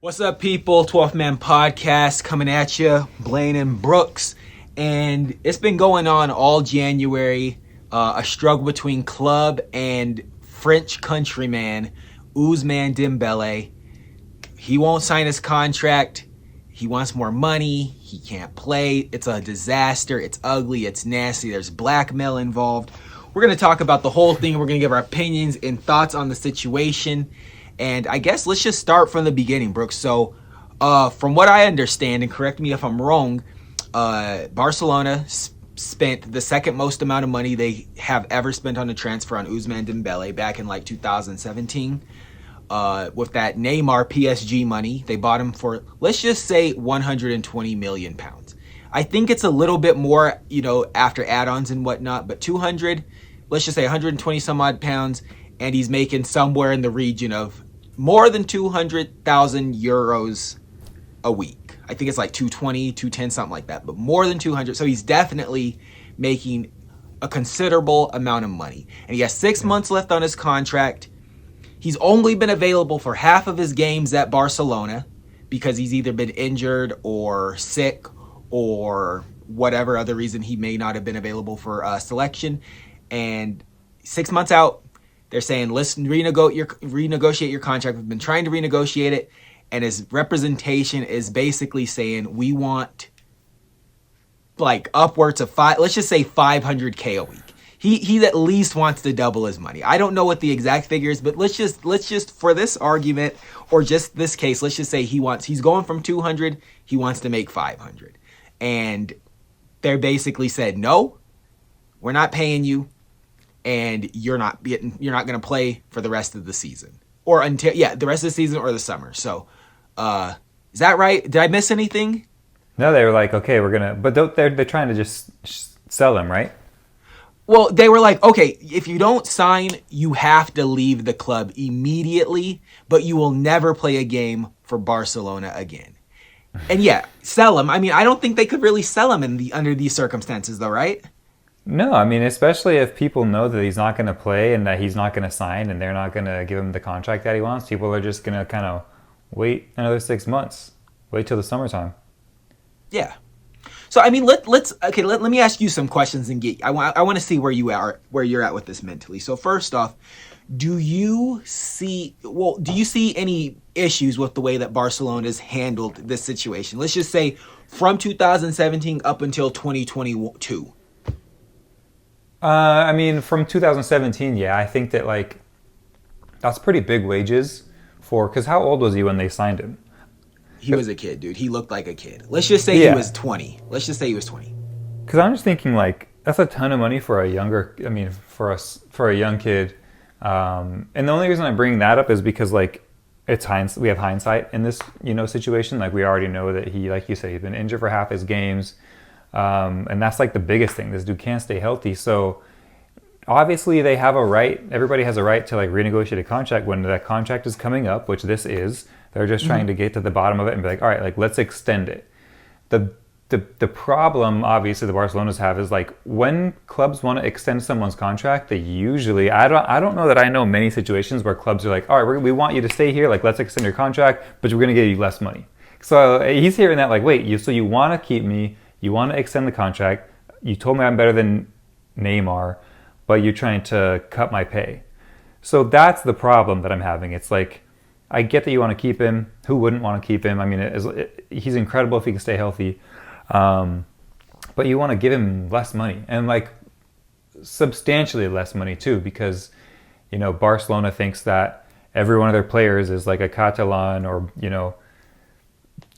What's up, people? 12th Man Podcast coming at you, Blaine and Brooks. And it's been going on all January, a struggle between club and French countryman Ousmane Dembele. He won't sign his contract. He wants more money. He can't play. It's a disaster. It's ugly. It's nasty. There's blackmail involved. We're going to talk about the whole thing. We're going to give our opinions and thoughts on the situation. And I guess let's just start from the beginning, Brooks. So from what I understand, and correct me if I'm wrong, Barcelona spent the second most amount of money they have ever spent on a transfer on Ousmane Dembele back in like 2017. With that Neymar PSG money, they bought him for, let's just say, 120 million pounds. I think it's a little bit more, after add-ons and whatnot, but 200, let's just say 120 some odd pounds, and he's making somewhere in the region of more than 200,000 euros a week. I think it's like 220, 210, something like that, but more than 200. So he's definitely making a considerable amount of money. And he has 6 months left on his contract. He's only been available for half of his games at Barcelona because he's either been injured or sick or whatever other reason he may not have been available for selection. And 6 months out, they're saying, listen, renegotiate your contract. We've been trying to renegotiate it. And his representation is basically saying, we want like upwards of let's just say 500K a week. He at least wants to double his money. I don't know what the exact figure is, but let's just for this argument or just this case, let's just say he's going from 200, he wants to make 500. And they're basically said, no, we're not paying you. And you're not going to play for the rest of the season, or the rest of the season or the summer. So, is that right? Did I miss anything? No, they were like, okay, but they're trying to just sell him, right? Well, they were like, okay, if you don't sign, you have to leave the club immediately, but you will never play a game for Barcelona again. And yeah, sell him. I mean, I don't think they could really sell him under these circumstances, though, right? No, I mean, especially if people know that he's not going to play and that he's not going to sign and they're not going to give him the contract that he wants, people are just going to kind of wait another 6 months. Wait till the summertime. Yeah. So, I mean, let me ask you some questions and I want to see where you're at with this mentally. So, first off, do you see any issues with the way that Barcelona has handled this situation? Let's just say from 2017 up until 2022. I mean, from 2017, yeah, I think that, like, that's pretty big wages because how old was he when they signed him? He was a kid, dude. He looked like a kid. Let's just say he was 20. Because I'm just thinking, like, that's a ton of money for a young kid. And the only reason I bring that up is because, like, we have hindsight in this, situation. Like, we already know that he, like you said, he's been injured for half his games. And that's like the biggest thing. This dude can't stay healthy. So obviously they have a right. Everybody has a right to like renegotiate a contract when that contract is coming up, which this is. They're just trying to get to the bottom of it and be like, all right, like let's extend it. The problem obviously the Barcelonas have is like when clubs want to extend someone's contract, they usually I don't know that I know many situations where clubs are like, all right, we want you to stay here, like let's extend your contract, but we're going to give you less money. So he's hearing that like, wait, you want to keep me. You want to extend the contract. You told me I'm better than Neymar, but you're trying to cut my pay. So that's the problem that I'm having. It's like, I get that you want to keep him. Who wouldn't want to keep him? I mean, he's incredible if he can stay healthy. But you want to give him less money and like substantially less money too, because, Barcelona thinks that every one of their players is like a Catalan or,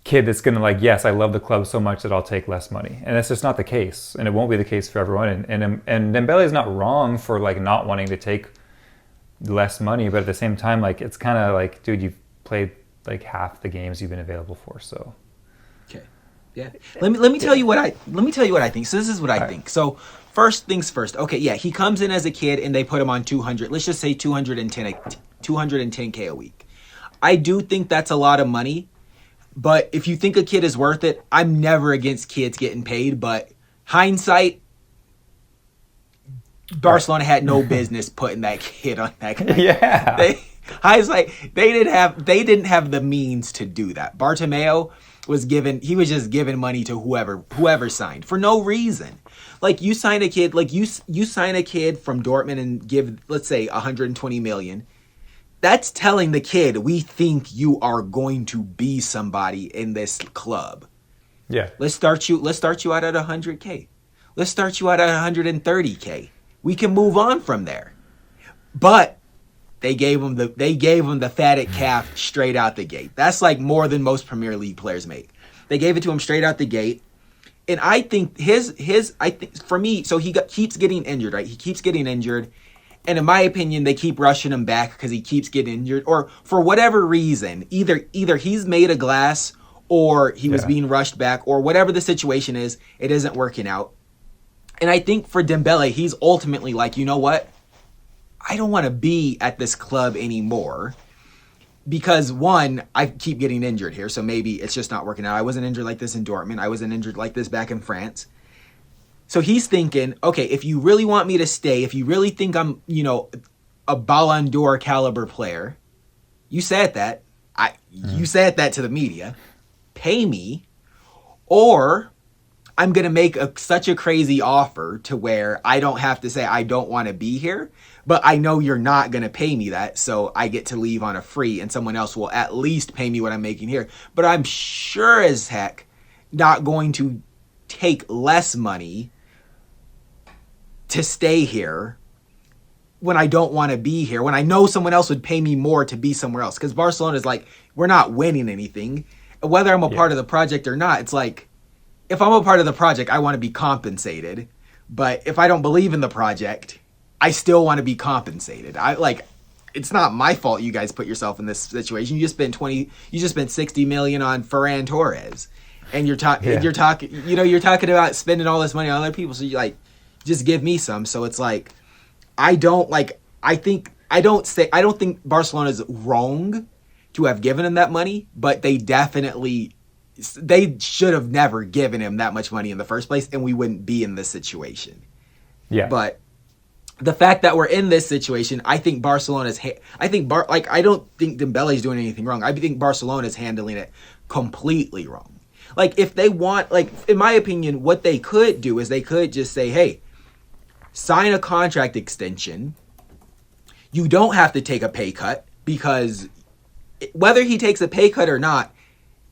kid that's going to like, yes, I love the club so much that I'll take less money. And that's just not the case. And it won't be the case for everyone. And Dembele is not wrong for like not wanting to take less money. But at the same time, like, it's kind of like, dude, you've played like half the games you've been available for. So. Okay. Yeah. Let me tell you what I think. So this is what I think. So first things first. Okay. Yeah. He comes in as a kid and they put him on 200. Let's just say 210K a week. I do think that's a lot of money. But if you think a kid is worth it, I'm never against kids getting paid. But hindsight, Barcelona had no business putting that kid on that guy. Yeah. Hindsight, they didn't have the means to do that. Bartomeu was just given money to whoever signed for no reason. Like you sign a kid, you sign a kid from Dortmund and give, let's say, 120 million. That's telling the kid, we think you are going to be somebody in this club. Yeah. Let's start you out at 100K. Let's start you out at 130K. We can move on from there. But they gave him the fatted calf straight out the gate. That's like more than most Premier League players make. They gave it to him straight out the gate. And I think for me, so keeps getting injured, right? He keeps getting injured. And in my opinion, they keep rushing him back because he keeps getting injured. Or for whatever reason, either he's made of glass or he was being rushed back, or whatever the situation is, it isn't working out. And I think for Dembele, he's ultimately like, you know what? I don't want to be at this club anymore because, one, I keep getting injured here, so maybe it's just not working out. I wasn't injured like this in Dortmund. I wasn't injured like this back in France. So he's thinking, okay, if you really want me to stay, if you really think I'm, a Ballon d'Or caliber player, you said that. You said that to the media. Pay me, or I'm going to make such a crazy offer to where I don't have to say I don't want to be here, but I know you're not going to pay me that, so I get to leave on a free and someone else will at least pay me what I'm making here. But I'm sure as heck not going to take less money to stay here when I don't want to be here, when I know someone else would pay me more to be somewhere else. Because Barcelona is like, we're not winning anything. Whether I'm a part of the project or not, it's like, if I'm a part of the project, I want to be compensated. But if I don't believe in the project, I still want to be compensated. It's not my fault you guys put yourself in this situation. You just spent 60 million on Ferran Torres. And you're talking about spending all this money on other people. So you just give me some. So it's like, I don't think Barcelona is wrong to have given him that money, but they should have never given him that much money in the first place, and we wouldn't be in this situation. Yeah. But the fact that we're in this situation, I think Barcelona's. I don't think Dembele's doing anything wrong. I think Barcelona's handling it completely wrong. If they want, in my opinion, what they could do is they could just say, hey, sign a contract extension. You don't have to take a pay cut because whether he takes a pay cut or not,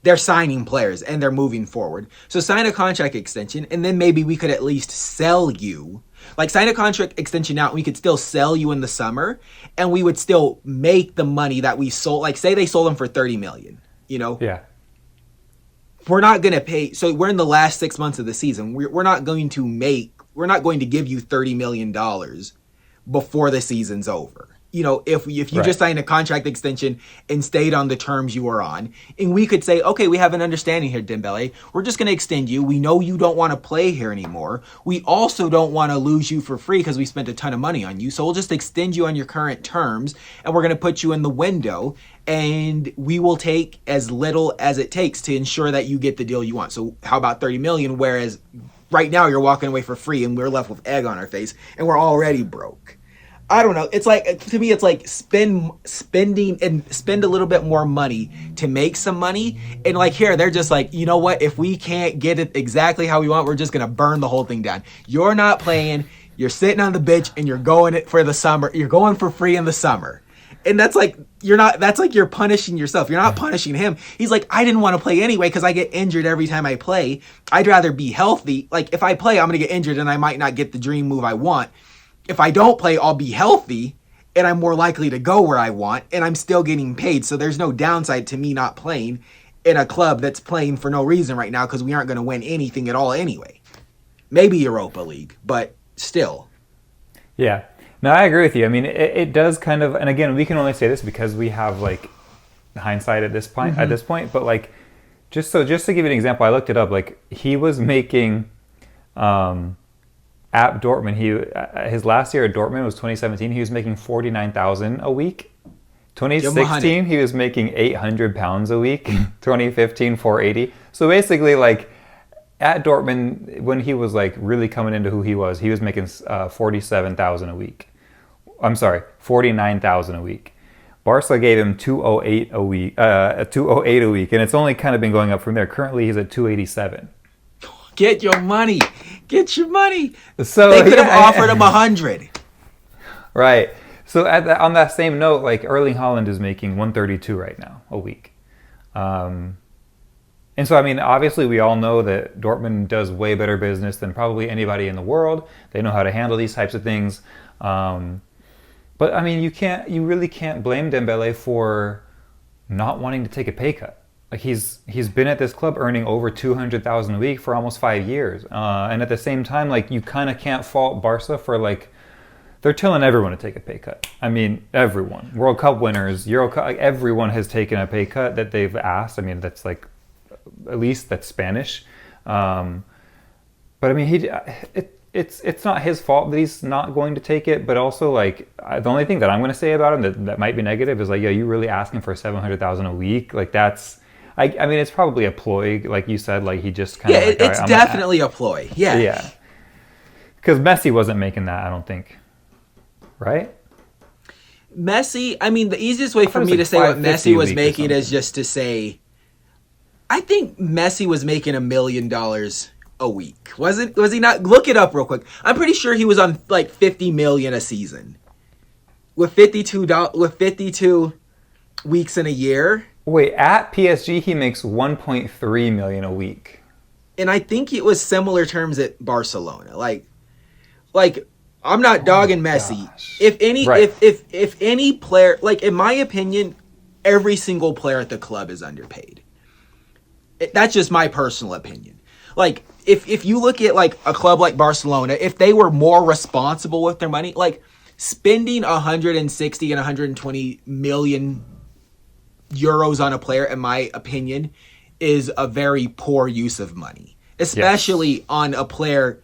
they're signing players and they're moving forward. So sign a contract extension and then maybe we could at least sell you. Sign a contract extension now and we could still sell you in the summer and we would still make the money that we sold. Say they sold them for 30 million, Yeah. We're not going to pay. So we're in the last 6 months of the season. We're not going to give you $30 million before the season's over. If you just signed a contract extension and stayed on the terms you were on, and we could say, okay, we have an understanding here, Dembele. We're just going to extend you. We know you don't want to play here anymore. We also don't want to lose you for free because we spent a ton of money on you. So we'll just extend you on your current terms, and we're going to put you in the window, and we will take as little as it takes to ensure that you get the deal you want. So how about 30 million? Whereas right now you're walking away for free, and we're left with egg on our face, and we're already broke. I don't know. It's to me, it's like spend a little bit more money to make some money. And here, they're just like, you know what? If we can't get it exactly how we want, we're just going to burn the whole thing down. You're not playing. You're sitting on the bench and you're going it for the summer. You're going for free in the summer. And that's you're punishing yourself. You're not punishing him. He's like, I didn't want to play anyway because I get injured every time I play. I'd rather be healthy. If I play, I'm going to get injured and I might not get the dream move I want. If I don't play, I'll be healthy and I'm more likely to go where I want and I'm still getting paid. So there's no downside to me not playing in a club that's playing for no reason right now because we aren't going to win anything at all anyway. Maybe Europa League, but still. Yeah. No, I agree with you. I mean, it does kind of, and again, we can only say this because we have hindsight at this point. But just to give you an example, I looked it up. He was making at Dortmund, his last year at Dortmund was 2017. He was making $49,000 a week. 2016, he was making £800 a week. 2015, $480. So basically, at Dortmund, when he was really coming into who he was making $47,000 a week. I'm sorry, $49,000 a week. Barca gave him 208 a week, 208 a week, and it's only kind of been going up from there. Currently, he's at 287. Get your money. Get your money. So they could have offered him 100. Right. So on that same note, like Erling Haaland is making 132 right now a week. And so, I mean, obviously we all know that Dortmund does way better business than probably anybody in the world. They know how to handle these types of things. But I mean, you really can't blame Dembele for not wanting to take a pay cut. Like he's been at this club earning over 200,000 a week for almost 5 years. And at the same time, like you kind of can't fault Barca for like, they're telling everyone to take a pay cut. I mean, everyone. World Cup winners, Euro Cup, like everyone has taken a pay cut that they've asked. I mean, that's like, at least that's Spanish. But I mean, it's not his fault that he's not going to take it. But also, like, the only thing that I'm going to say about him that might be negative is like, yo, you really asking for 700,000 a week? Like that's, I mean, it's probably a ploy, like you said. Like he just kind of it's definitely a ploy. Yeah, yeah. Because Messi wasn't making that, I don't think. Right? Messi, I mean, the easiest way for me to say what Messi was making is just to say, I think Messi was making $1 million a week. Was he not? Look it up real quick. I'm pretty sure he was on like 50 million a season. With 52 weeks in a year. Wait, at PSG he makes 1.3 million a week. And I think it was similar terms at Barcelona. Like I'm not dogging Messi. Gosh. If any Right. if any player, like in my opinion, every single player at the club is underpaid. That's just my personal opinion. Like if you look at like a club like Barcelona, if they were more responsible with their money, like spending 160 and 120 million euros on a player, in my opinion, is a very poor use of money, especially on a player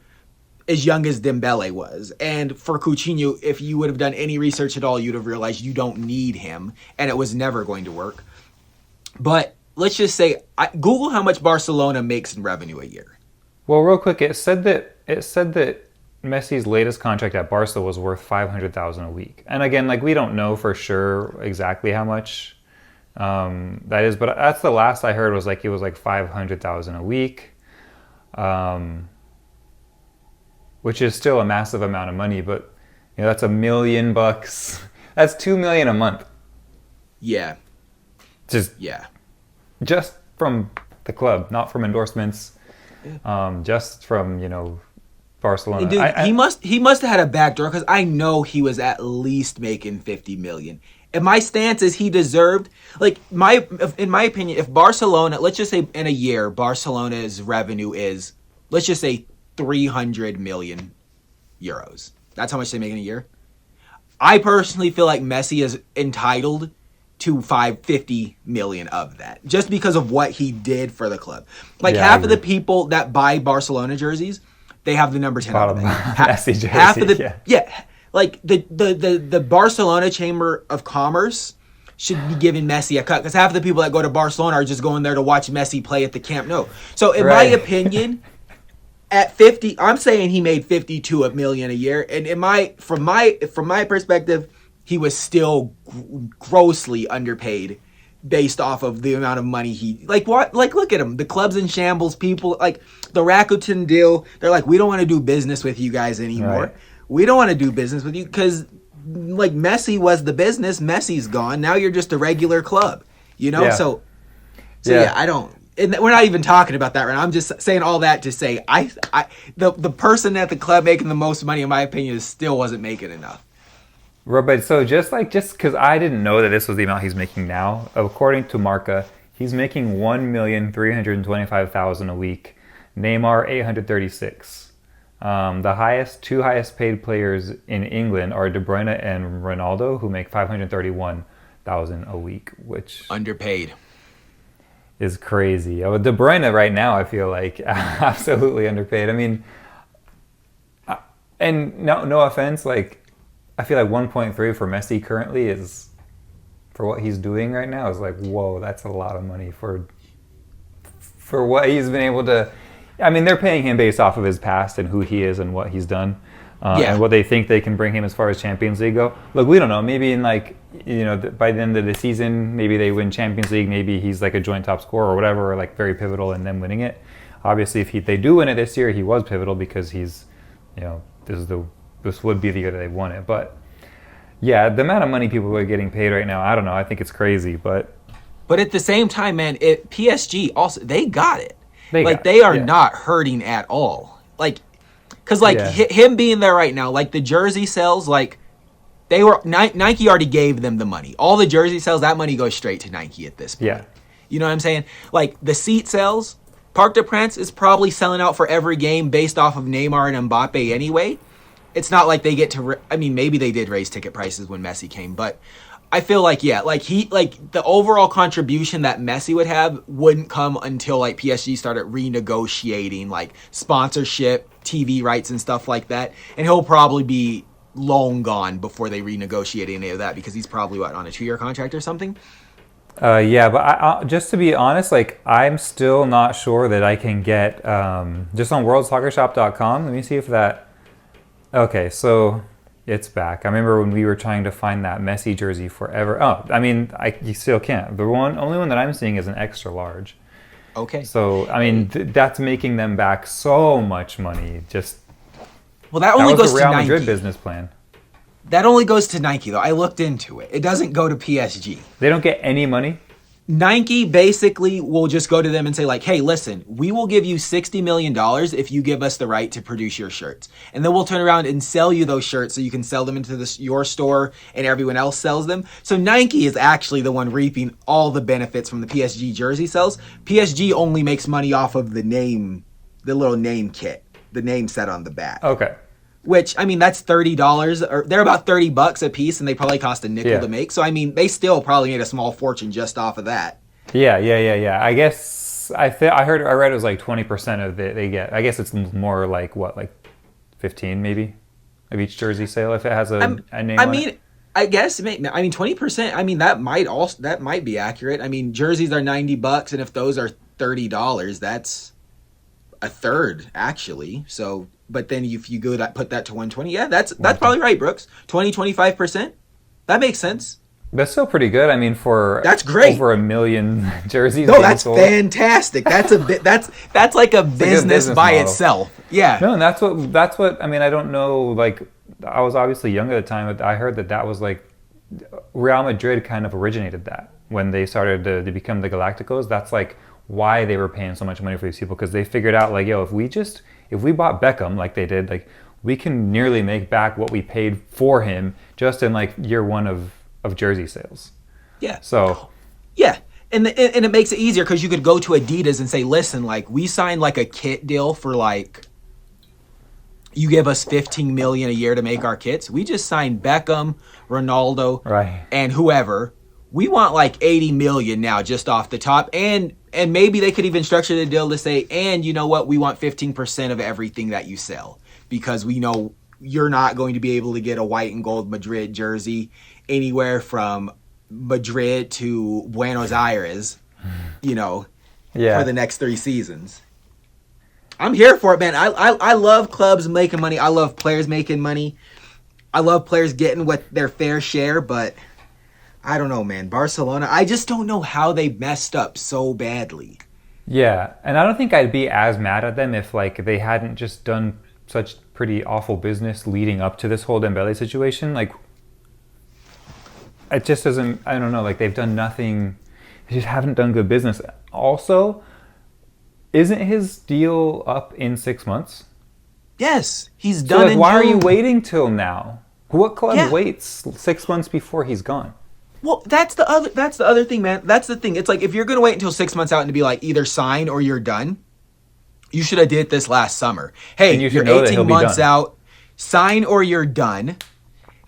as young as Dembele was. And for Coutinho, if you would have done any research at all, you'd have realized you don't need him, and it was never going to work. But let's just say, Google how much Barcelona makes in revenue a year. Well, real quick, it said that Messi's latest contract at Barca was worth 500,000 a week. And again, like we don't know for sure exactly how much that is, but that's the last I heard was like it was like 500,000 a week. Which is still a massive amount of money, but you know that's $1 million. That's $2 million a month. Yeah. Just from the club, not from endorsements. Just from Barcelona. And dude, he must have had a backdoor because I know he was at least making 50 million. And my stance is he deserved, in my opinion, if Barcelona, let's just say in a year, Barcelona's revenue is, let's just say 300 million euros. That's how much they make in a year. I personally feel like Messi is entitled to 550 million of that, just because of what he did for the club. Half of the people that buy Barcelona jerseys, they have the number 10 on the back. Messi jersey, half of the like the Barcelona Chamber of Commerce should be giving Messi a cut, because half of the people that go to Barcelona are just going there to watch Messi play at the Camp Nou. So in my opinion, at 50, I'm saying he made 52 million a year, and from my perspective, he was still grossly underpaid based off of the amount of money he look at him. The club's in shambles. People like the Rakuten deal. They're like, we don't want to do business with you guys anymore. Right. We don't want to do business with you because like Messi was the business. Messi's gone. Now you're just a regular club, Yeah. So I don't. And we're not even talking about that right now. I'm just saying all that to say the person at the club making the most money, in my opinion, still wasn't making enough. But so just because I didn't know that this was the amount he's making now, according to Marca, he's making 1,325,000 a week. Neymar 836. The two highest paid players in England are De Bruyne and Ronaldo, who make 531,000 a week, which underpaid is crazy. De Bruyne right now, I feel like absolutely underpaid. I mean, and no offense, like. I feel like 1.3 for Messi currently is, for what he's doing right now, is like, whoa, that's a lot of money for what he's been able to. I mean, they're paying him based off of his past and who he is and what he's done. and what they think they can bring him as far as Champions League go. Look, we don't know. Maybe in like, by the end of the season, maybe they win Champions League. Maybe he's like a joint top scorer or whatever, or like very pivotal in them winning it. Obviously, if they do win it this year, he was pivotal because he's, this would be the year that they won it. But yeah, the amount of money people are getting paid right now, I don't know. I think it's crazy, but at the same time, man, PSG also, they got it. They are not hurting at all. Because him being there right now, like the jersey sales, like Nike already gave them the money. All the jersey sales, that money goes straight to Nike at this point. Yeah. You know what I'm saying? Like the seat sales, Parc des Princes is probably selling out for every game based off of Neymar and Mbappe anyway. It's not like they get to, maybe they did raise ticket prices when Messi came, but I feel like, the overall contribution that Messi would have wouldn't come until like PSG started renegotiating like sponsorship, TV rights and stuff like that. And he'll probably be long gone before they renegotiate any of that because he's probably on a 2-year contract or something. But I, just to be honest, like I'm still not sure that I can get just on worldsoccershop.com. Let me see if that. Okay, so it's back. I remember when we were trying to find that Messi jersey forever. Oh, you still can't. The only one that I'm seeing is an extra large. Okay. So that's making them back so much money. That only goes to Real Nike. Madrid business plan. That only goes to Nike, though. I looked into it. It doesn't go to PSG. They don't get any money? Nike basically will just go to them and say, like, hey, listen, we will give you $60 million if you give us the right to produce your shirts. And then we'll turn around and sell you those shirts so you can sell them into your store and everyone else sells them. So Nike is actually the one reaping all the benefits from the PSG jersey sales. PSG only makes money off of the name, the little name kit, the name set on the back. Okay. Which, that's $30, or they're about $30 a piece, and they probably cost a nickel to make. So, they still probably made a small fortune just off of that. Yeah. I guess I read it was like 20% of it they get. I guess it's more like 15 maybe of each jersey sale if it has a name on it. I guess 20%. That might be accurate. Jerseys are $90, and if those are $30, that's a third actually. So. But then if you put that to 120, that's probably right, Brooks. 20-25%. That makes sense. That's still pretty good. That's great. Over 1 million jerseys. No, that's fantastic. That's that's like a business by model. Itself. Yeah. No, and that's what. I don't know. Like, I was obviously young at the time, but I heard that was like Real Madrid kind of originated that when they started to become the Galacticos. That's like why they were paying so much money for these people, because they figured out like, if we bought Beckham like they did, like we can nearly make back what we paid for him just in like year one of jersey sales. Yeah. So. Yeah. And it makes it easier because you could go to Adidas and say, listen, like we signed like a kit deal for like, you give us $15 million a year to make our kits. We just signed Beckham, Ronaldo, right, and whoever. We want like $80 million now just off the top. And maybe they could even structure the deal to say, and you know what, we want 15% of everything that you sell, because we know you're not going to be able to get a white and gold Madrid jersey anywhere from Madrid to Buenos Aires, for the next 3 seasons. I'm here for it, man. I love clubs making money. I love players making money. I love players getting their fair share, but I don't know, man. Barcelona, I just don't know how they messed up so badly. Yeah, and I don't think I'd be as mad at them if like they hadn't just done such pretty awful business leading up to this whole Dembele situation. Like, it just doesn't, I don't know, like they've done nothing, they just haven't done good business. Also, isn't his deal up in 6 months? Yes, he's done. So like, why are you waiting till now? What club waits 6 months before he's gone? Well, that's the other thing, man. That's the thing. It's like if you're going to wait until 6 months out and to be like either sign or you're done, you should have did this last summer. Hey, you're 18 months out, sign or you're done.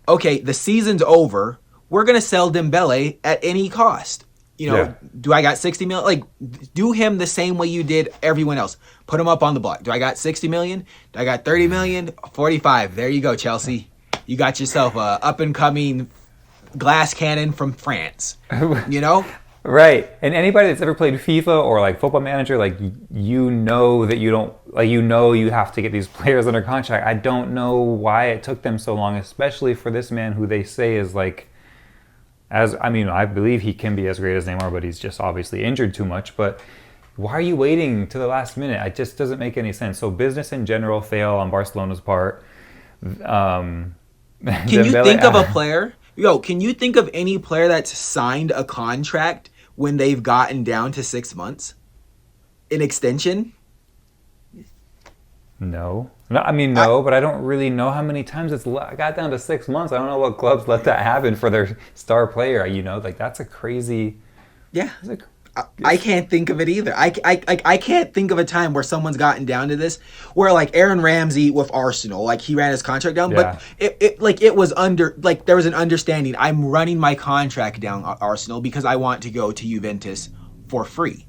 Okay, the season's over. We're going to sell Dembele at any cost. Do I got 60 million? Like, do him the same way you did everyone else. Put him up on the block. Do I got 60 million? Do I got 30 million? 45. There you go, Chelsea. You got yourself a up-and-coming glass cannon from France. Right. And anybody that's ever played FIFA or like Football Manager, like you know that you don't like you have to get these players under contract. I don't know why it took them so long, especially for this man who they say is like I believe he can be as great as Neymar, but he's just obviously injured too much. But why are you waiting to the last minute? It just doesn't make any sense. So business in general fail on Barcelona's part. Can you think of a player? Can you think of any player that's signed a contract when they've gotten down to 6 months? An extension? No. No, but I don't really know how many times it's got down to 6 months. I don't know what clubs let that happen for their star player. Like that's a crazy... Yeah. I can't think of it either. I can't think of a time where someone's gotten down to this, where like Aaron Ramsey with Arsenal, like he ran his contract down, but it was there was an understanding. I'm running my contract down at Arsenal because I want to go to Juventus for free.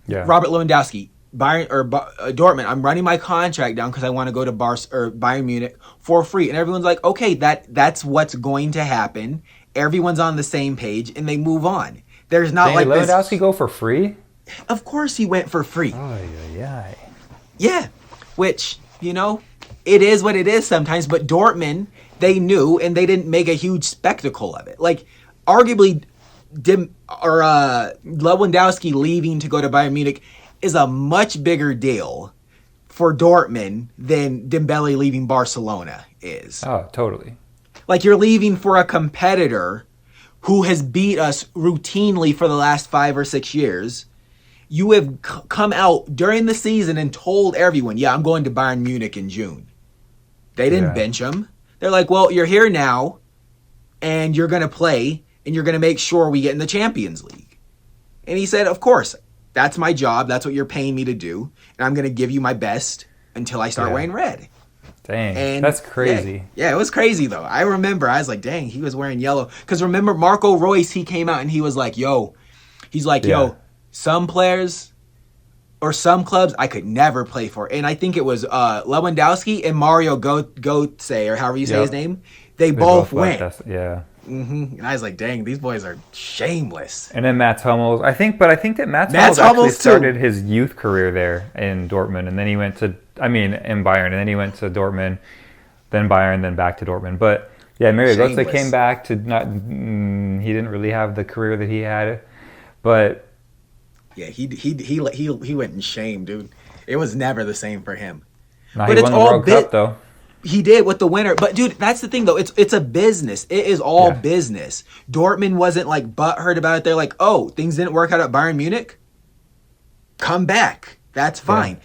Yeah. Robert Lewandowski, Dortmund, I'm running my contract down because I want to go to Bayern Munich for free, and everyone's like, okay, that's what's going to happen. Everyone's on the same page, and they move on. There's not like this. Did Lewandowski go for free? Of course he went for free. Yeah, which, it is what it is sometimes. But Dortmund, they knew, and they didn't make a huge spectacle of it. Like, arguably, Lewandowski leaving to go to Bayern Munich is a much bigger deal for Dortmund than Dembele leaving Barcelona is. Oh, totally. Like, you're leaving for a competitor who has beat us routinely for the last 5 or 6 years. You have come out during the season and told everyone, yeah, I'm going to Bayern Munich in June. They didn't bench him. They're like, well, you're here now, and you're going to play, and you're going to make sure we get in the Champions League. And he said, of course, that's my job. That's what you're paying me to do. And I'm going to give you my best until I start wearing red. Dang, that's crazy. Yeah, it was crazy, though. I remember, I was like, dang, he was wearing yellow. Because remember, Marco Reus, he came out and he was like, some players or some clubs I could never play for. And I think it was Lewandowski and Mario Götze, or however you say his name. They both went. Yeah. Mm-hmm. And I was like, dang, these boys are shameless. And then Mats Hummels. I think that Mats Hummels actually started his youth career there in Dortmund. And then he went to... in Bayern, and then he went to Dortmund, then Bayern, then back to Dortmund. But yeah, Mario Götze came back to he didn't really have the career that he had, but yeah, he went in shame, dude. It was never the same for him. But he won the World Cup though. He did with the winner, but dude, that's the thing though. It's a business. It is all business. Dortmund wasn't like butthurt about it. They're like, oh, things didn't work out at Bayern Munich. Come back. That's fine. Yeah.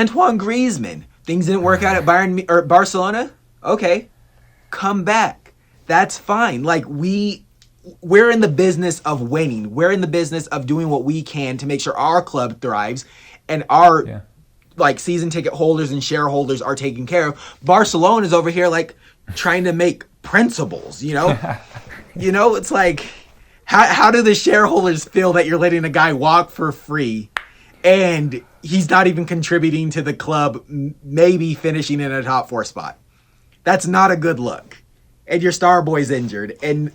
Antoine Griezmann, things didn't work out at Bayern or Barcelona. Okay, come back. That's fine. Like we're in the business of winning. We're in the business of doing what we can to make sure our club thrives and our season ticket holders and shareholders are taken care of. Barcelona is over here like trying to make principles. It's like how do the shareholders feel that you're letting a guy walk for free and he's not even contributing to the club, maybe finishing in a top 4 spot? That's not a good look. And your star boy's injured, and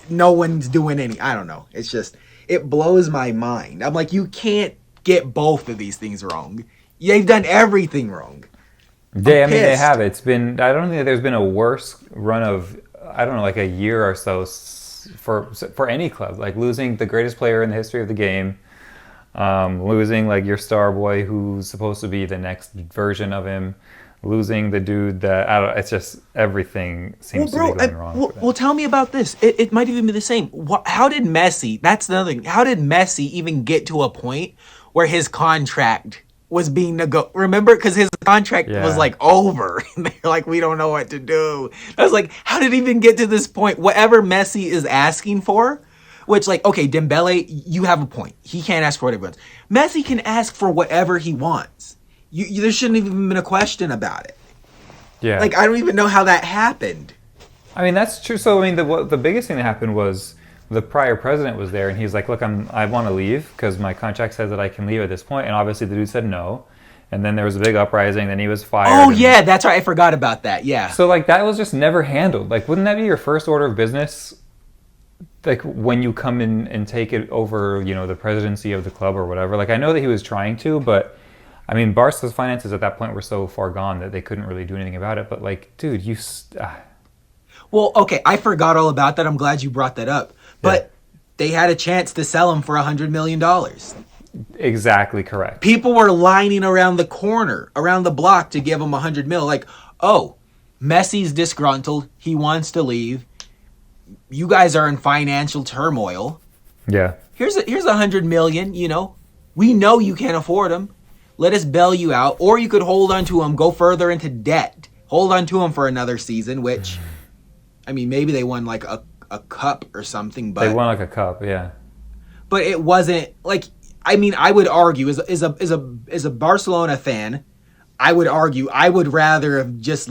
no one's doing any. I don't know. It's just, it blows my mind. I'm like, you can't get both of these things wrong. They've done everything wrong. They have. It's been, I don't think there's been a worse run of, like a year or so for any club. Like losing the greatest player in the history of the game. Losing like your star boy who's supposed to be the next version of him, losing the dude that it's just everything seems to be going wrong. Well, tell me about this. It might even be the same. How did Messi? That's another thing. How did Messi even get to a point where his contract was being Remember, because his contract was like over, and they're like, we don't know what to do. I was like, how did it even get to this point? Whatever Messi is asking for. Which, like, okay, Dembele, you have a point. He can't ask for whatever he wants. Messi can ask for whatever he wants. There shouldn't have even been a question about it. Yeah. Like, I don't even know how that happened. I mean, that's true. So, I mean, the biggest thing that happened was the prior president was there, and he's like, look, I want to leave because my contract says that I can leave at this point. And obviously the dude said no. And then there was a big uprising. Then he was fired. Oh, yeah, that's right. I forgot about that. Yeah. So, like, that was just never handled. Like, wouldn't that be your first order of business? like when you come in and take it over, the presidency of the club or whatever. Like I know that he was trying to, but I mean, Barca's finances at that point were so far gone that they couldn't really do anything about it. But like, dude, Well, okay, I forgot all about that. I'm glad you brought that up. But they had a chance to sell him for $100 million. Exactly correct. People were lining around the corner, around the block to give him $100 million. Like, oh, Messi's disgruntled. He wants to leave. You guys are in financial turmoil. Yeah. Here's $100 million. We know you can't afford him. Let us bail you out, or you could hold on to him, go further into debt, hold on to him for another season. Which, I mean, maybe they won like a cup or something, but they won like a cup, yeah. But it wasn't like. I mean, I would argue as a Barcelona fan, I would argue I would rather have just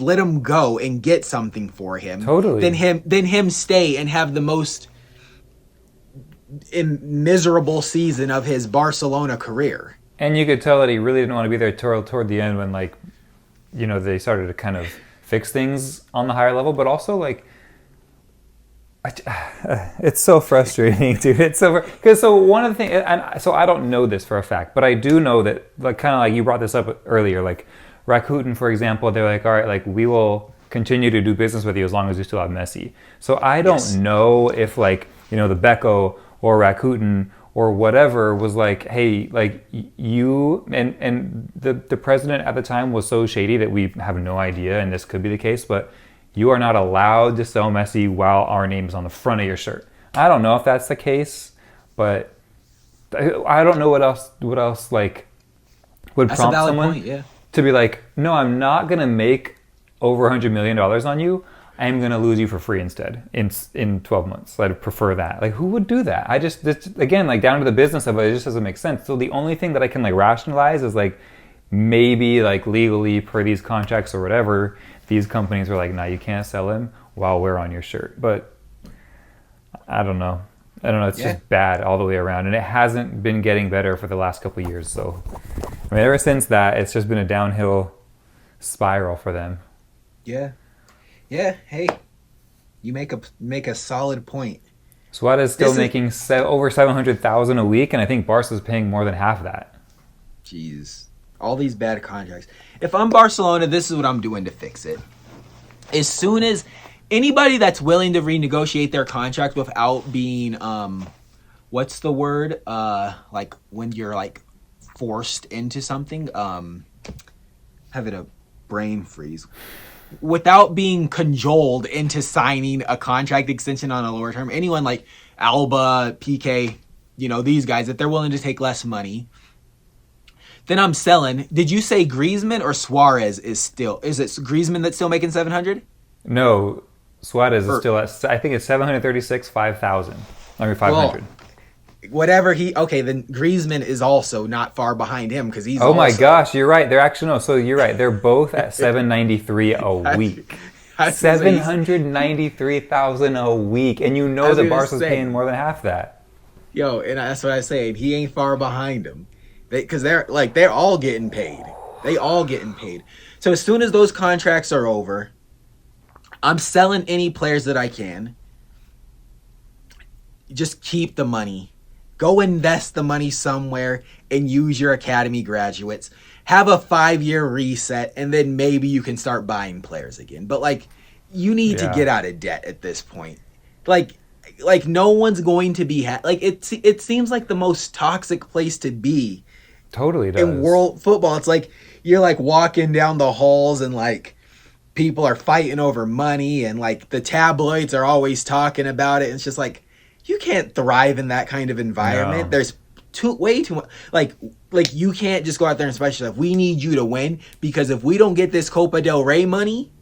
let him go and get something for him than him stay and have the most miserable season of his Barcelona career. And you could tell that he really didn't want to be there toward the end when they started to kind of fix things on the higher level, but also like. It's so frustrating, dude. It's so one of the things, and so I don't know this for a fact, but I do know that, like, kind of like you brought this up earlier, like Rakuten, for example, they're like, all right, like we will continue to do business with you as long as you still have Messi. So I don't know if like the Beko or Rakuten or whatever was like, hey, like you and the president at the time was so shady that we have no idea, and this could be the case, but. You are not allowed to sell Messi while our name is on the front of your shirt. I don't know if that's the case, but I don't know what else like would that's prompt a valid someone point, to be like, no, I'm not gonna make over $100 million on you. I'm gonna lose you for free instead in 12 months. I'd prefer that. Like, who would do that? Again, like down to the business of it, it just doesn't make sense. So the only thing that I can like rationalize is like maybe like legally per these contracts or whatever. These companies are like, nah, you can't sell him while we're on your shirt. But I don't know. It's just bad all the way around. And it hasn't been getting better for the last couple of years. So, I mean, ever since that, it's just been a downhill spiral for them. Yeah. Yeah. Hey, you make a solid point. Suarez still making over $700,000 a week. And I think Barca's paying more than half that. Jeez. All these bad contracts. If I'm Barcelona, this is what I'm doing to fix it. As soon as anybody that's willing to renegotiate their contract without being, what's the word? Like when you're like forced into something, having a brain freeze. Without being cajoled into signing a contract extension on a lower term, anyone like Alba, PK, these guys, if they're willing to take less money, then I'm selling. Did you say Griezmann or Suarez is it Griezmann that's still making 700? No, Suarez is still at, I think it's 736, 5,000. I mean 500. Well, whatever then Griezmann is also not far behind him because he's. Oh my gosh, you're right. They're actually no. So you're right. They're both at 793 a week. 793,000 a week, and the Barca's paying more than half that. Yo, and that's what I say. He ain't far behind him. Because they're all getting paid. They all getting paid. So as soon as those contracts are over, I'm selling any players that I can. Just keep the money. Go invest the money somewhere and use your academy graduates. Have a 5-year reset, and then maybe you can start buying players again. But like, you need to get out of debt at this point. Like no one's going to be it seems like the most toxic place to be. Totally does. In world football, it's like you're like walking down the halls and like people are fighting over money and like the tabloids are always talking about it. And it's just like you can't thrive in that kind of environment. No. There's way too much. Like you can't just go out there and special stuff. We need you to win because if we don't get this Copa del Rey money,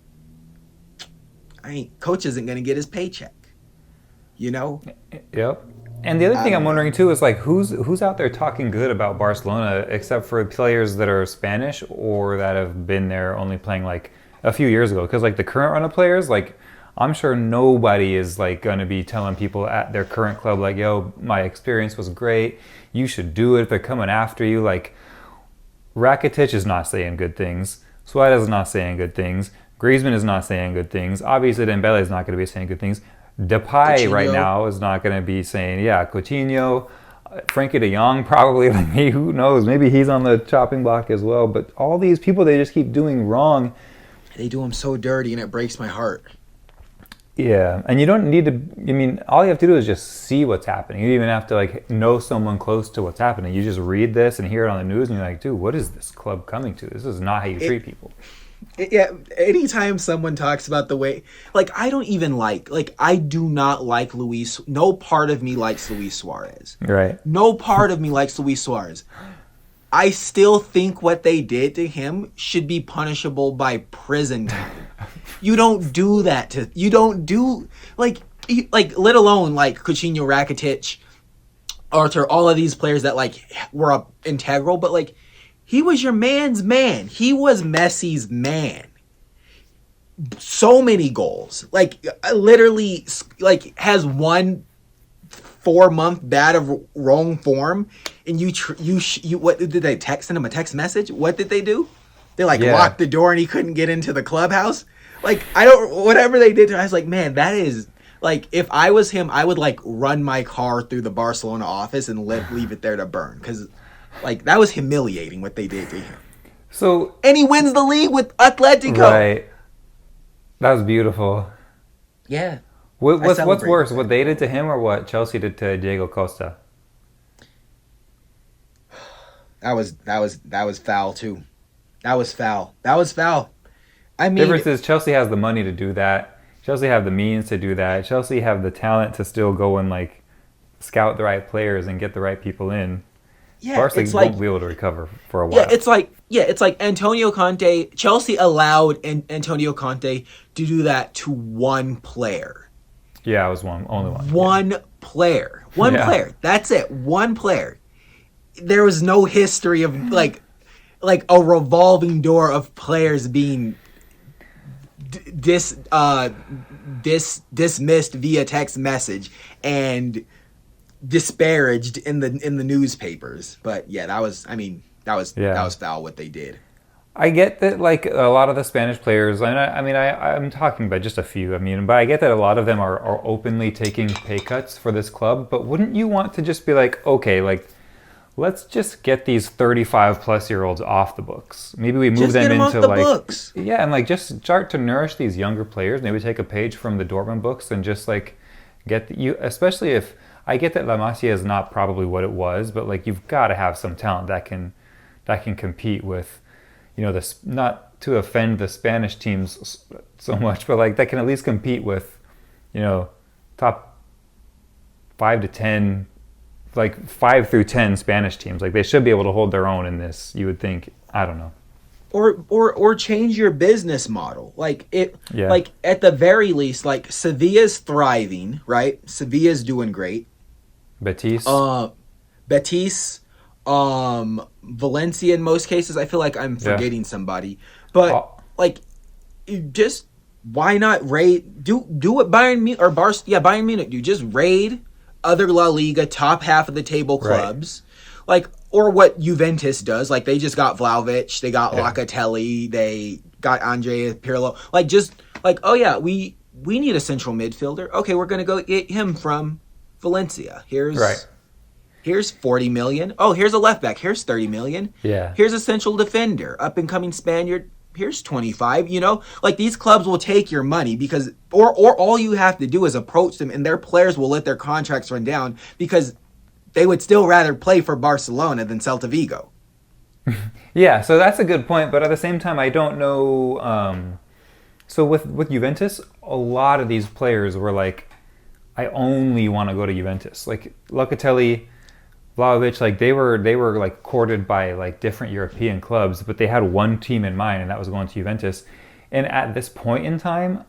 coach isn't going to get his paycheck. Yep. And the other thing I'm wondering too is like who's out there talking good about Barcelona except for players that are Spanish or that have been there only playing like a few years ago. Because like the current run of players, like I'm sure nobody is like going to be telling people at their current club like, yo, my experience was great. You should do it. They're coming after you. Like Rakitic is not saying good things. Suarez is not saying good things. Griezmann is not saying good things. Obviously Dembele is not going to be saying good things. Depay right Coutinho. now is not going to be saying, yeah, Coutinho, Frankie de Jong probably, like, maybe, who knows, maybe he's on the chopping block as well. But all these people, they just keep doing wrong. They do him so dirty, and it breaks my heart. Yeah, and you don't need to, I mean, all you have to do is just see what's happening. You don't even have to, like, know someone close to what's happening. You just read this and hear it on the news, and you're like, dude, what is this club coming to? This is not how you treat people. Yeah, anytime someone talks about the way, like, I don't even like, I do not like Luis. No part of me likes Luis Suarez. Right. No part of me likes Luis Suarez. I still think what they did to him should be punishable by prison time. You don't do that to, you don't do, like, let alone, like, Coutinho, Rakitic, Arthur, all of these players that, like, were integral, but, like, he was your man's man. He was Messi's man. So many goals. Like, literally, like, has one 4-month bad of wrong form, and you what did they send him a text message? What did they do? They, like, locked the door and he couldn't get into the clubhouse. Like, whatever they did to him, I was like, man, that is, like, if I was him, I would, like, run my car through the Barcelona office and leave it there to burn, because, like, that was humiliating what they did to him. So, and he wins the league with Atletico. Right. That was beautiful. Yeah. What's worse, what they did to him or what Chelsea did to Diego Costa? That was foul too. That was foul. I mean, difference is Chelsea has the money to do that. Chelsea have the means to do that. Chelsea have the talent to still go and, like, scout the right players and get the right people in. Yeah, Barcelona won't be able to recover for a while. Yeah, it's like Antonio Conte. Chelsea allowed Antonio Conte to do that to one player. Yeah, it was only one. One player. One player. That's it. One player. There was no history of, like a revolving door of players being dismissed via text message and disparaged in the newspapers. But yeah, that was foul what they did. I get that, like, a lot of the Spanish players, I'm talking about just a few, but I get that a lot of them are openly taking pay cuts for this club, but wouldn't you want to just be like, okay, like, let's just get these 35-plus-year-olds off the books. Maybe we move them into, like, books. Yeah, and, like, just start to nourish these younger players. Maybe take a page from the Dortmund books and just, like, get you, especially if, I get that La Masia is not probably what it was, but, like, you've got to have some talent that can compete with, you know, this, not to offend the Spanish teams so much, but, like, that can at least compete with, you know, top 5 to 10, like 5 through 10 Spanish teams. Like, they should be able to hold their own in this, you would think. I don't know. Or change your business model. Like, like, at the very least, like, Sevilla's thriving, right? Sevilla's doing great. Betis, Valencia in most cases. I feel like I'm forgetting somebody, but like, just why not raid? Do what Bayern Munich or Bayern Munich do. Just raid other La Liga top half of the table clubs, like, or what Juventus does. Like, they just got Vlahovic, they got Locatelli, they got Andrea Pirlo. Like, just like, oh yeah, we need a central midfielder. Okay, we're gonna go get him from Valencia. Here's 40 million. Oh, here's a left back. Here's 30 million. Yeah. Here's a central defender, up and coming Spaniard. Here's 25. You know, like, these clubs will take your money because, or all you have to do is approach them, and their players will let their contracts run down because they would still rather play for Barcelona than Celta Vigo. Yeah, so that's a good point, but at the same time, I don't know. So with Juventus, a lot of these players were like, I only want to go to Juventus. Like, Locatelli, Vlahovic, like, they were like courted by, like, different European clubs, but they had one team in mind, and that was going to Juventus. And at this point in time,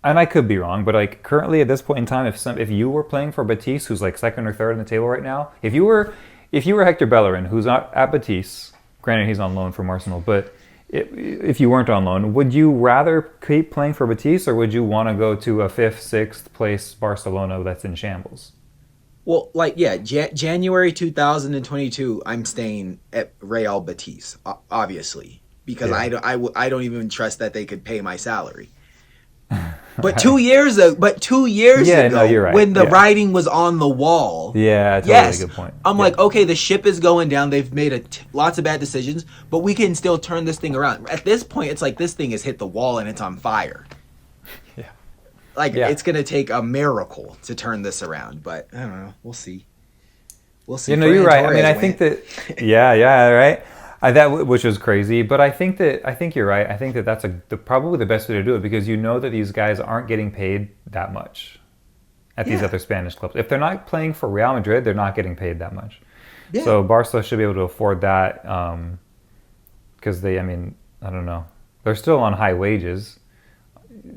and I could be wrong, but, like, currently at this point in time, if you were playing for Betis, who's like second or third in the table right now, if you were Hector Bellerin, who's not at Betis, granted he's on loan from Arsenal, but if you weren't on loan, would you rather keep playing for Betis, or would you want to go to a 5th, 6th place Barcelona that's in shambles? Well, like, yeah, January 2022, I'm staying at Real Betis, obviously, because I don't even trust that they could pay my salary. But 2 years ago, Yeah, no, you're right. when the Yeah. writing was on the wall. Yeah, totally Yes, good point. I'm Yeah. like, okay, the ship is going down. They've made lots of bad decisions, but we can still turn this thing around. At this point, it's like this thing has hit the wall and it's on fire. Yeah. Like, Yeah. it's going to take a miracle to turn this around, but I don't know. We'll see. We'll see. You know, you're right. I mean, I Torres think that, yeah, right. Which was crazy, but I think you're right. I think that that's probably the best way to do it, because you know that these guys aren't getting paid that much at these other Spanish clubs. If they're not playing for Real Madrid, they're not getting paid that much. Yeah. So Barca should be able to afford that, because I don't know, they're still on high wages,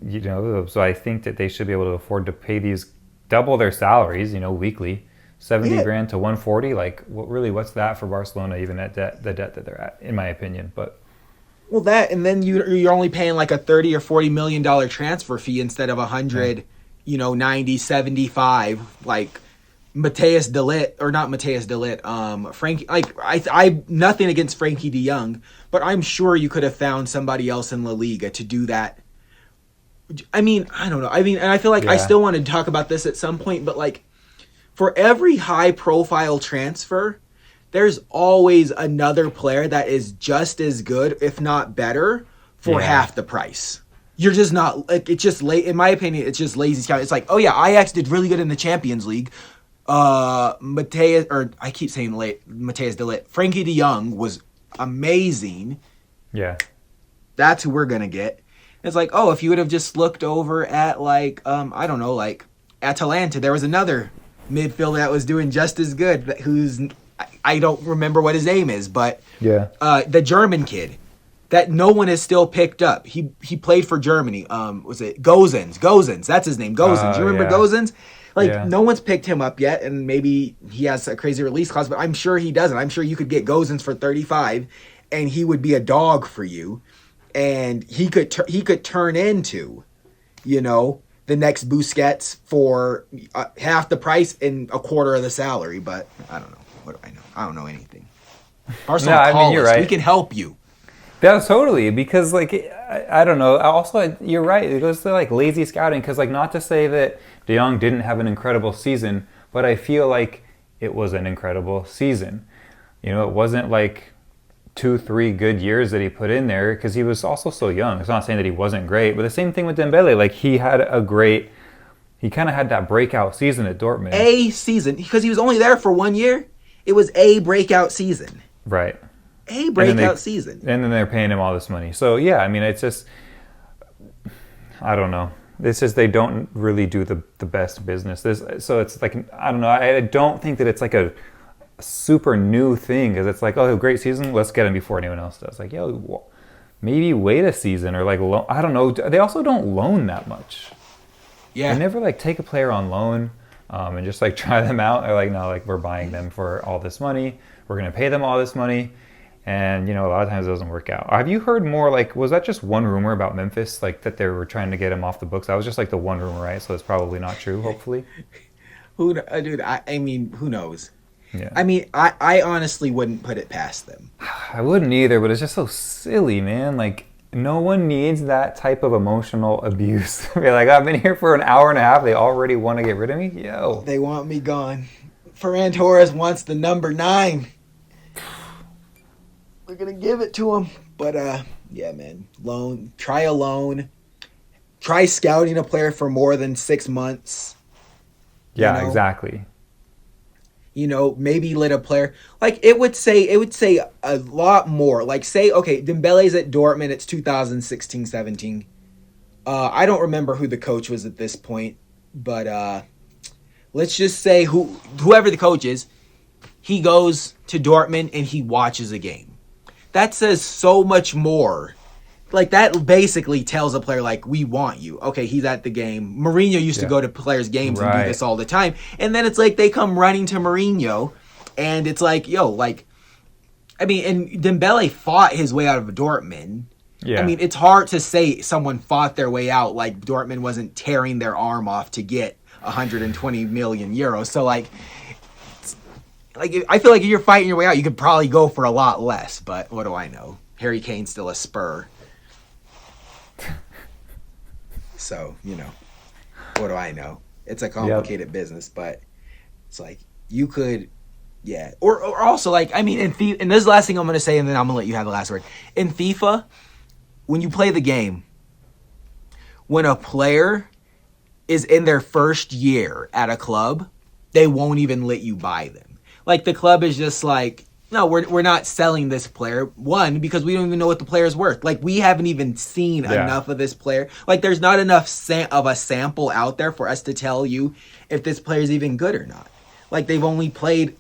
you know. So I think that they should be able to afford to pay these double their salaries, you know, weekly. 70 grand to 140, like what's that for Barcelona, even at the debt that they're at, in my opinion. But well, that, and then you're only paying like a 30 or 40 million dollar transfer fee instead of 100, you know, 90, 75, like Mateus Delit, or not Mateus Delit, Frankie, like I nothing against Frankie de Jong, but I'm sure you could have found somebody else in La Liga to do that. I mean, I don't know. I mean, and I feel like I still want to talk about this at some point, but like, for every high-profile transfer, there's always another player that is just as good, if not better, for half the price. You're just not, like, it's just late. In my opinion, it's just lazy scouting. It's like, oh yeah, Ajax did really good in the Champions League. Mateus Delit. Frankie de Jong was amazing. yeah, That's who we're gonna get. It's like, oh, if you would have just looked over at like, I don't know, like Atalanta, there was another midfielder that was doing just as good, who's, I don't remember what his name is, but the German kid that no one has still picked up. He played for Germany. Was it Gozens? That's his name. Gozens. You remember Gozens? Like, no one's picked him up yet, and maybe he has a crazy release clause, but I'm sure he doesn't. I'm sure you could get Gozens for 35, and he would be a dog for you, and he could turn into, you know, the next Busquets for half the price and a quarter of the salary. But I don't know. What do I know? I don't know anything. Arsenal, call you're us. right. We can help you. Yeah, totally. Because like, I don't know. Also, you're right. It goes to like lazy scouting. Because like, not to say that De Jong didn't have an incredible season, but I feel like it was an incredible season. You know, it wasn't like 2-3 good years that he put in there, because he was also so young. It's not saying that he wasn't great, but the same thing with Dembele. Like, he kind of had that breakout season at Dortmund. A season, because he was only there for 1 year. It was a breakout season. Right. A breakout season. And then they're paying him all this money. So yeah, I mean, it's just, I don't know. It's just they don't really do the best business. So it's like, I don't know. I don't think that it's like a super new thing, because it's like, oh, great season, let's get him before anyone else does. Like, yo, maybe wait a season, or like, I don't know. They also don't loan that much. Yeah. They never like take a player on loan and just like try them out. They're like, no, like, we're buying them for all this money. We're going to pay them all this money. And, you know, a lot of times it doesn't work out. Have you heard more, like, was that just one rumor about Memphis, like, that they were trying to get him off the books? That was just like the one rumor, right? So it's probably not true, hopefully. Dude, I mean, who knows? Yeah. I mean, I honestly wouldn't put it past them. I wouldn't either, but it's just so silly, man. Like, no one needs that type of emotional abuse. Be like, I've been here for an hour and a half. They already want to get rid of me? Yo. They want me gone. Ferran Torres wants the number 9. We're going to give it to him. But, yeah, man. Try a loan. Try scouting a player for more than 6 months. Yeah, you know? Exactly. You know, maybe let a player, like, it would say a lot more. Like, say, okay, Dembele's at Dortmund, it's 2016-17. I don't remember who the coach was at this point, but let's just say whoever the coach is, he goes to Dortmund and he watches a game. That says so much more. Like, that basically tells a player, like, we want you. Okay, he's at the game. Mourinho used to go to players' games and do this all the time. And then it's like they come running to Mourinho, and it's like, yo, like, I mean, and Dembele fought his way out of Dortmund. Yeah. I mean, it's hard to say someone fought their way out, like Dortmund wasn't tearing their arm off to get 120 million euros. So, like, I feel like if you're fighting your way out, you could probably go for a lot less. But what do I know? Harry Kane's still a Spur. So, what do I know? It's a complicated business, but it's like you could, yeah. Or also, like, I mean, in FIFA, and this is the last thing I'm going to say, and then I'm going to let you have the last word. In FIFA, when you play the game, when a player is in their first year at a club, they won't even let you buy them. Like, the club is just like, no, we're not selling this player. One, because we don't even know what the player's worth. Like, we haven't even seen enough of this player. Like, there's not enough of a sample out there for us to tell you if this player's even good or not. Like, they've only played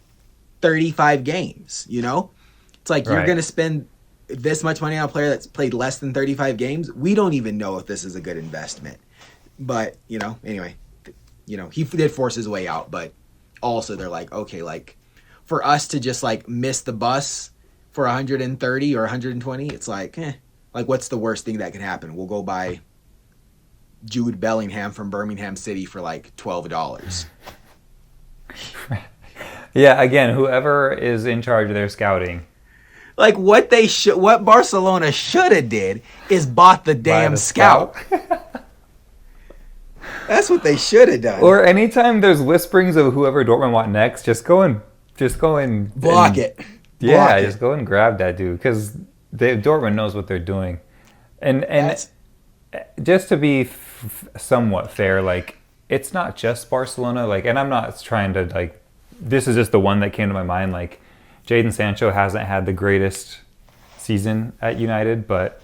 35 games, It's like, you're going to spend this much money on a player that's played less than 35 games. We don't even know if this is a good investment. But, anyway, he did force his way out. But also they're like, okay, like, for us to just, like, miss the bus for 130 or 120, it's like, like, what's the worst thing that can happen? We'll go buy Jude Bellingham from Birmingham City for, like, $12. Yeah, again, whoever is in charge of their scouting. Like, what Barcelona should have did is bought the damn scout. That's what they should have done. Or anytime there's whisperings of whoever Dortmund want next, just go and block it. Yeah, just go and grab that dude, because Dortmund knows what they're doing. And just to be somewhat fair, like, it's not just Barcelona. Like, and I'm not trying to, like, this is just the one that came to my mind. Like, Jadon Sancho hasn't had the greatest season at United, but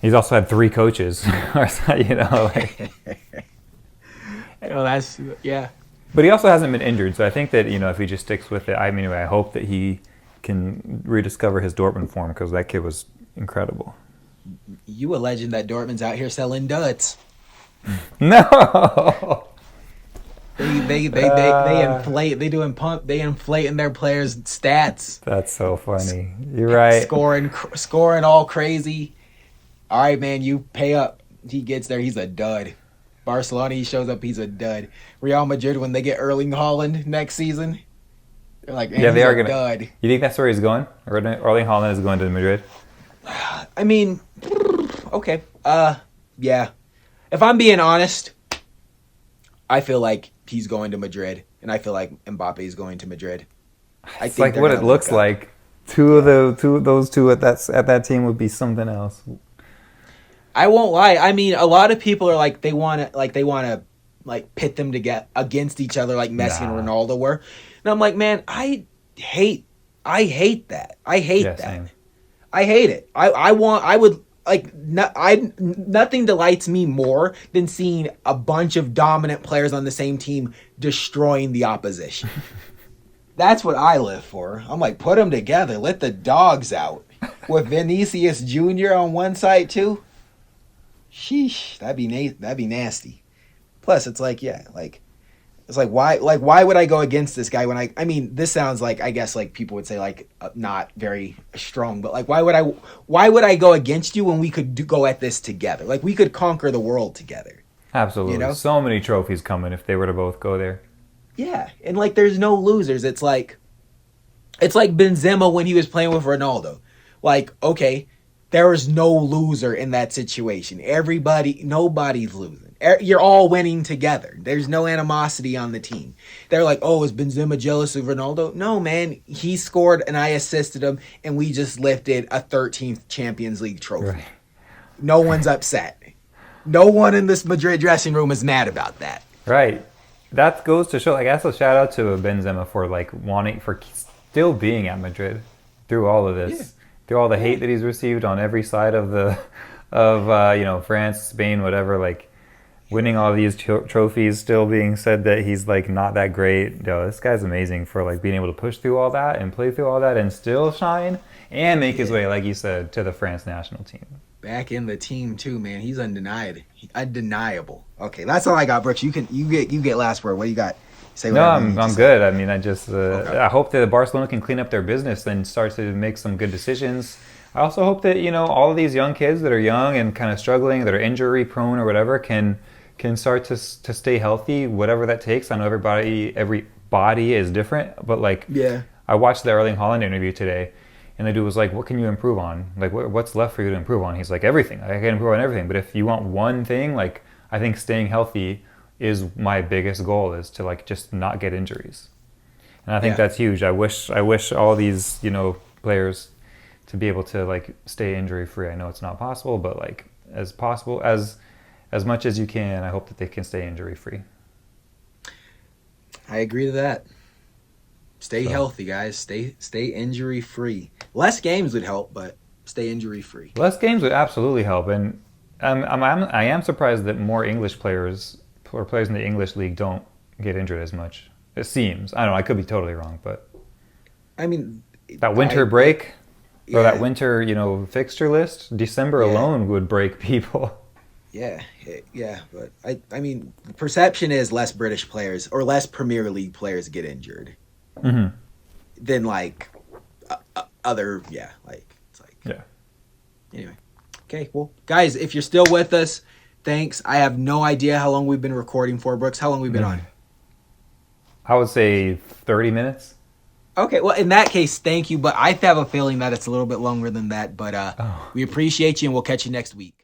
he's also had 3 coaches. Like, that's, yeah. But he also hasn't been injured, so I think that, if he just sticks with it, I hope that he can rediscover his Dortmund form, because that kid was incredible. You a legend that Dortmund's out here selling duds. No. They inflate. They inflating their players' stats. That's so funny. You're right. Scoring all crazy. All right, man, you pay up. He gets there, he's a dud. Barcelona, he shows up, he's a dud. Real Madrid, when they get Erling Haaland next season, they're like, yeah, they are gonna. Dud. You think that's where he's going? Erling Haaland is going to Madrid? I mean, okay. Yeah. If I'm being honest, I feel like he's going to Madrid, and I feel like Mbappe is going to Madrid. It's like what it looks like. Two of those two at that team would be something else. I won't lie. I mean, a lot of people are like, they want to pit them to get against each other like Messi and Ronaldo were. And I'm like, man, I hate that. I hate that. Same. I hate it. Nothing delights me more than seeing a bunch of dominant players on the same team destroying the opposition. That's what I live for. I'm like, put them together. Let the dogs out. With Vinicius Jr. on one side too. Sheesh, that'd be nasty. Plus, it's like, why would I go against this guy when I mean, this sounds like, I guess, like, people would say, like, not very strong, but, like, why would I go against you when we could go at this together? Like, we could conquer the world together. Absolutely. So many trophies coming if they were to both go there. Yeah, and, like, there's no losers. It's like Benzema when he was playing with Ronaldo. Like, okay, there is no loser in that situation. Nobody's losing. You're all winning together. There's no animosity on the team. They're like, oh, is Benzema jealous of Ronaldo? No, man. He scored and I assisted him, and we just lifted a 13th Champions League trophy. Right. No one's upset. No one in this Madrid dressing room is mad about that. Right. That goes to show, like, that's a shout out to Benzema for, like, for still being at Madrid through all of this. Yeah. Through all the hate that he's received on every side of France, Spain, whatever, like, winning all these trophies, still being said that he's, like, not that great. Yo, this guy's amazing for, like, being able to push through all that and play through all that and still shine and make his way, like you said, to the France national team. Back in the team too, man. He's undeniable. Okay, that's all I got, Brooks. You get last word. What do you got? I'm good. I mean, I hope that Barcelona can clean up their business and start to make some good decisions. I also hope that, all of these young kids that are young and kind of struggling, that are injury prone or whatever, can start to stay healthy, whatever that takes. I know every body is different, but, like, yeah. I watched the Erling Haaland interview today, And the dude was like, "What can you improve on? Like, what's left for you to improve on?" He's like, "Everything. I can improve on everything. But if you want one thing, like, I think staying healthy is my biggest goal. Is to like just not get injuries." And I think that's huge. I wish all these players to be able to like stay injury free. I know it's not possible, but like as much as you can, I hope that they can stay injury free. I agree to that. Stay healthy, guys. Stay injury free. Less games would help, but stay injury free. Less games would absolutely help, and I am surprised that more English players or players in the English league don't get injured as much. It seems. I don't know. I could be totally wrong, but I mean, that winter break or that winter fixture list, December alone would break people. Yeah, but I mean, the perception is less British players or less Premier League players get injured than like other. Anyway, okay, well, guys, if you're still with us, thanks. I have no idea how long we've been recording for, Brooks. How long we've been on? I would say 30 minutes. Okay, well, in that case, thank you. But I have a feeling that it's a little bit longer than that. But we appreciate you, and we'll catch you next week.